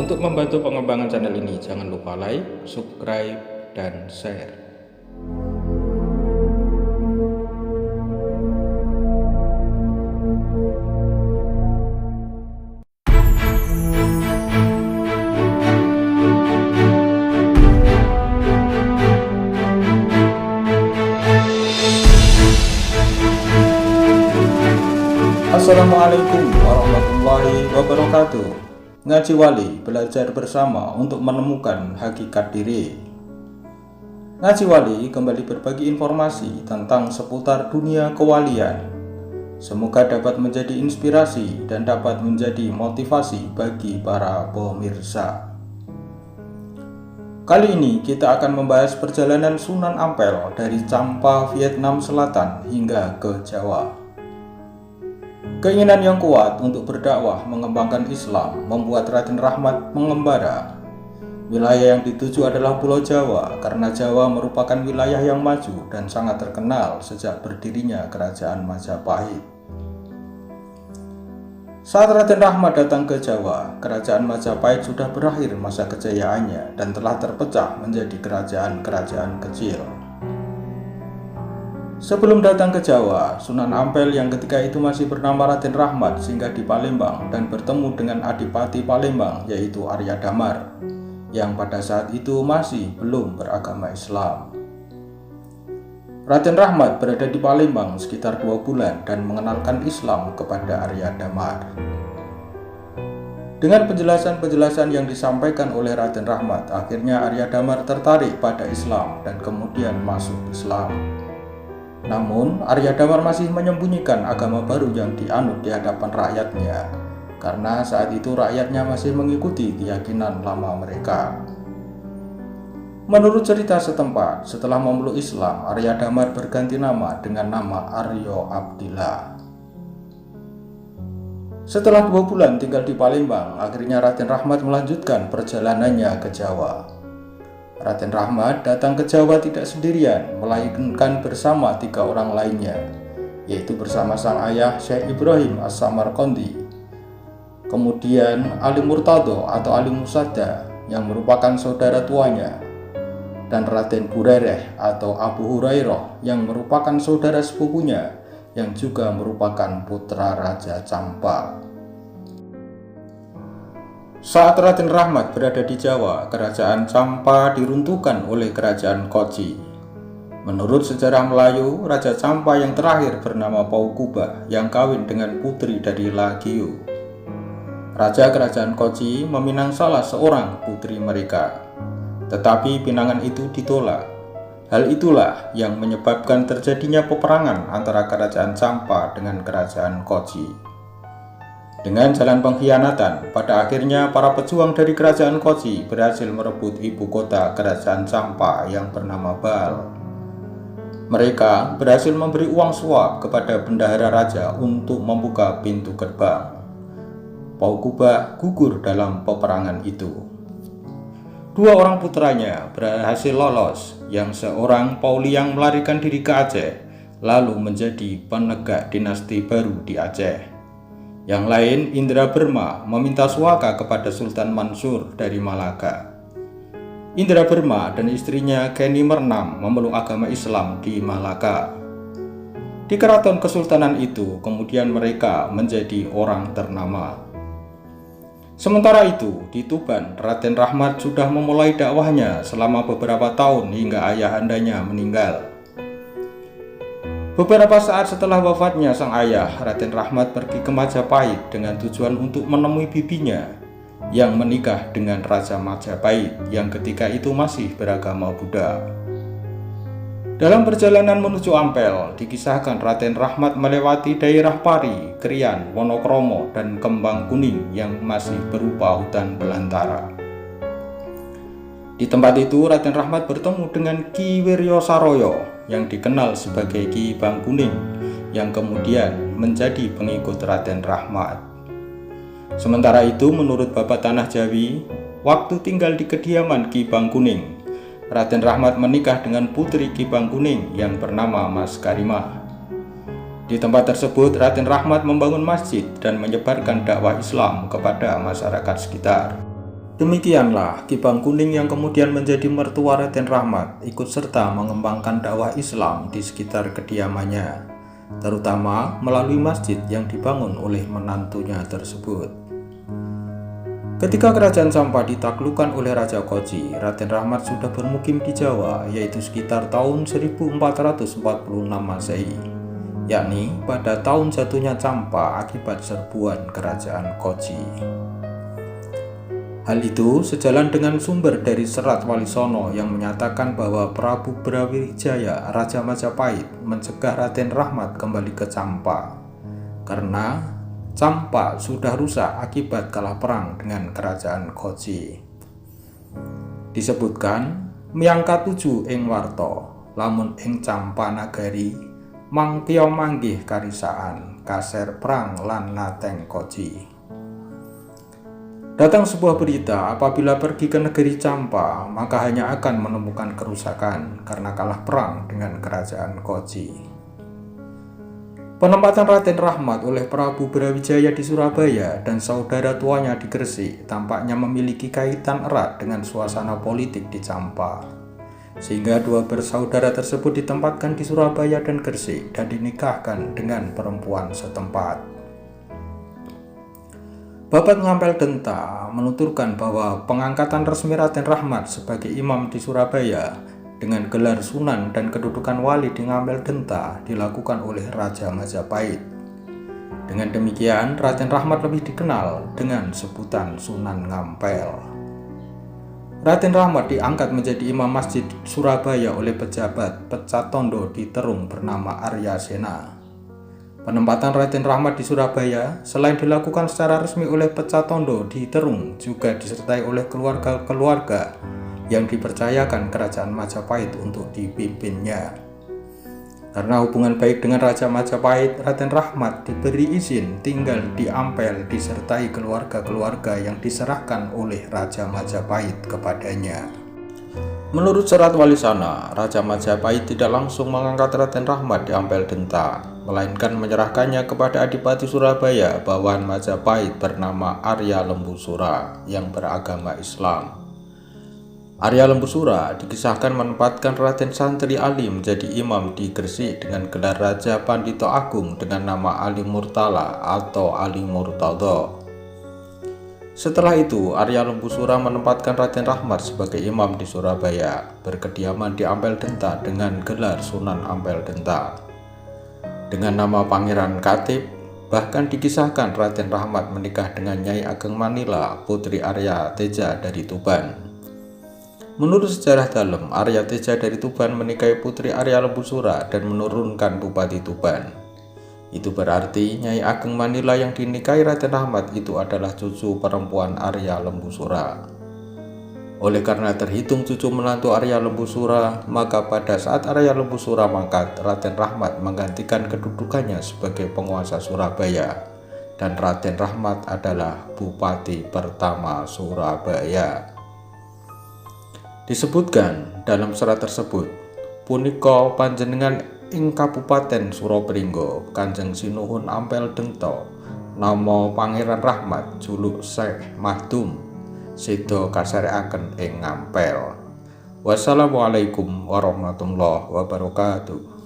Untuk membantu pengembangan channel ini, jangan lupa like, subscribe, dan share. Assalamualaikum warahmatullahi wabarakatuh. Ngaji Wali, belajar bersama untuk menemukan hakikat diri. Ngaji Wali kembali berbagi informasi tentang seputar dunia kewalian. Semoga dapat menjadi inspirasi dan dapat menjadi motivasi bagi para pemirsa. Kali ini kita akan membahas perjalanan Sunan Ampel dari Champa, Vietnam Selatan hingga ke Jawa. Keinginan yang kuat untuk berdakwah mengembangkan Islam membuat Raden Rahmat mengembara. Wilayah yang dituju adalah Pulau Jawa karena Jawa merupakan wilayah yang maju dan sangat terkenal sejak berdirinya Kerajaan Majapahit. Saat Raden Rahmat datang ke Jawa, Kerajaan Majapahit sudah berakhir masa kejayaannya dan telah terpecah menjadi kerajaan-kerajaan kecil. Sebelum datang ke Jawa, Sunan Ampel yang ketika itu masih bernama Raden Rahmat singgah di Palembang dan bertemu dengan Adipati Palembang yaitu Arya Damar yang pada saat itu masih belum beragama Islam. Raden Rahmat berada di Palembang sekitar 2 bulan dan mengenalkan Islam kepada Arya Damar. Dengan penjelasan-penjelasan yang disampaikan oleh Raden Rahmat, akhirnya Arya Damar tertarik pada Islam dan kemudian masuk Islam. Namun, Arya Damar masih menyembunyikan agama baru yang dianut di hadapan rakyatnya, karena saat itu rakyatnya masih mengikuti keyakinan lama mereka. Menurut cerita setempat, setelah memeluk Islam, Arya Damar berganti nama dengan nama Aryo Abdillah. Setelah 2 bulan tinggal di Palembang, akhirnya Raden Rahmat melanjutkan perjalanannya ke Jawa. Raden Rahmat datang ke Jawa tidak sendirian, melainkan bersama 3 orang lainnya, yaitu bersama sang ayah Syekh Ibrahim As-Samarqandi, kemudian Ali Murtado atau Ali Musadda yang merupakan saudara tuanya, dan Raden Burereh atau Abu Hurairah yang merupakan saudara sepupunya yang juga merupakan putra Raja Champa. Saat Raden Rahmat berada di Jawa, Kerajaan Champa diruntuhkan oleh Kerajaan Kochi. Menurut sejarah Melayu, Raja Champa yang terakhir bernama Paukuba yang kawin dengan putri dari Lagio. Raja Kerajaan Kochi meminang salah seorang putri mereka, tetapi pinangan itu ditolak. Hal itulah yang menyebabkan terjadinya peperangan antara Kerajaan Champa dengan Kerajaan Kochi. Dengan jalan pengkhianatan, pada akhirnya para pejuang dari Kerajaan Kochi berhasil merebut ibu kota Kerajaan Champa yang bernama Bal. Mereka berhasil memberi uang suap kepada bendahara raja untuk membuka pintu gerbang. Paukuba gugur dalam peperangan itu. 2 orang putranya berhasil lolos, yang seorang Pauliang melarikan diri ke Aceh, lalu menjadi penegak dinasti baru di Aceh. Yang lain, Indra Burma, meminta suaka kepada Sultan Mansur dari Malaka. Indra Burma dan istrinya Geni Mernam memeluk agama Islam di Malaka. Di keraton kesultanan itu, kemudian mereka menjadi orang ternama. Sementara itu, di Tuban, Raden Rahmat sudah memulai dakwahnya selama beberapa tahun hingga ayahandanya meninggal. Beberapa saat setelah wafatnya sang ayah, Raden Rahmat pergi ke Majapahit dengan tujuan untuk menemui bibinya yang menikah dengan Raja Majapahit yang ketika itu masih beragama Buddha. Dalam perjalanan menuju Ampel, dikisahkan Raden Rahmat melewati daerah Pari, Krian, Wonokromo, dan Kembang Kuning yang masih berupa hutan belantara. Di tempat itu, Raden Rahmat bertemu dengan Ki Wiryo Saroyo yang dikenal sebagai Ki Bangkuning yang kemudian menjadi pengikut Raden Rahmat. Sementara itu, menurut Bapak Tanah Jawi, waktu tinggal di kediaman Ki Bangkuning, Raden Rahmat menikah dengan putri Ki Bangkuning yang bernama Mas Karimah. Di tempat tersebut, Raden Rahmat membangun masjid dan menyebarkan dakwah Islam kepada masyarakat sekitar. Demikianlah Kibang Kuning yang kemudian menjadi mertua Raden Rahmat ikut serta mengembangkan dakwah Islam di sekitar kediamannya, terutama melalui masjid yang dibangun oleh menantunya tersebut. Ketika kerajaan Champa ditaklukkan oleh Raja Koji, Raden Rahmat sudah bermukim di Jawa, yaitu sekitar tahun 1446 Masehi, yakni pada tahun jatuhnya Champa akibat serbuan kerajaan Koji. Hal itu sejalan dengan sumber dari Serat Walisono yang menyatakan bahwa Prabu Brawijaya, Raja Majapahit, mencegah Raden Rahmat kembali ke Champa karena Champa sudah rusak akibat kalah perang dengan kerajaan Koji. Disebutkan, miangka 7 ing warta, lamun ing Champa nagari, mangkya manggih karisaan, kaser perang lan nateng Koji. Datang sebuah berita apabila pergi ke negeri Champa, maka hanya akan menemukan kerusakan karena kalah perang dengan kerajaan Koji. Penempatan Raden Rahmat oleh Prabu Brawijaya di Surabaya dan saudara tuanya di Gresik tampaknya memiliki kaitan erat dengan suasana politik di Champa, sehingga dua bersaudara tersebut ditempatkan di Surabaya dan Gresik dan dinikahkan dengan perempuan setempat. Babat Ngampel Denta menuturkan bahwa pengangkatan resmi Raden Rahmat sebagai imam di Surabaya dengan gelar Sunan dan kedudukan wali di Ngampel Denta dilakukan oleh Raja Majapahit. Dengan demikian, Raden Rahmat lebih dikenal dengan sebutan Sunan Ngampel. Raden Rahmat diangkat menjadi imam masjid Surabaya oleh pejabat Pecatondo di Terung bernama Arya Sena. Penempatan Raden Rahmat di Surabaya selain dilakukan secara resmi oleh Pecatondo di Terung, juga disertai oleh keluarga-keluarga yang dipercayakan kerajaan Majapahit untuk dipimpinnya. Karena hubungan baik dengan Raja Majapahit, Raden Rahmat diberi izin tinggal di Ampel disertai keluarga-keluarga yang diserahkan oleh Raja Majapahit kepadanya. Menurut Serat Walisana, Raja Majapahit tidak langsung mengangkat Raden Rahmat di Ampel Denta, melainkan menyerahkannya kepada Adipati Surabaya bawahan Majapahit bernama Arya Lembusura yang beragama Islam. Arya Lembusura dikisahkan menempatkan Raden Santri Ali menjadi imam di Gresik dengan gelar Raja Pandito Agung dengan nama Ali Murtala atau Ali Murtado. Setelah itu, Arya Lembusura menempatkan Raden Rahmat sebagai imam di Surabaya, berkediaman di Ampel Denta dengan gelar Sunan Ampel Denta. Dengan nama Pangeran Katib, bahkan dikisahkan Raden Rahmat menikah dengan Nyai Ageng Manila, putri Arya Teja dari Tuban. Menurut sejarah dalam, Arya Teja dari Tuban menikahi putri Arya Lembusura dan menurunkan Bupati Tuban. Itu berarti Nyai Ageng Manila yang dinikahi Raden Rahmat itu adalah cucu perempuan Arya Lembusura. Oleh karena terhitung cucu menantu Arya Lembusura, maka pada saat Arya Lembusura mangkat, Raden Rahmat menggantikan kedudukannya sebagai penguasa Surabaya, dan Raden Rahmat adalah Bupati pertama Surabaya. Disebutkan dalam serat tersebut, punika panjenengan ing Kabupaten Suropringgo, Kanjeng Sinuhun Ampel Denta, nama Pangeran Rahmat, juluk Syekh Mahdum, seda kasarekaken ing Ngampel. Wassalamualaikum warahmatullahi wabarakatuh.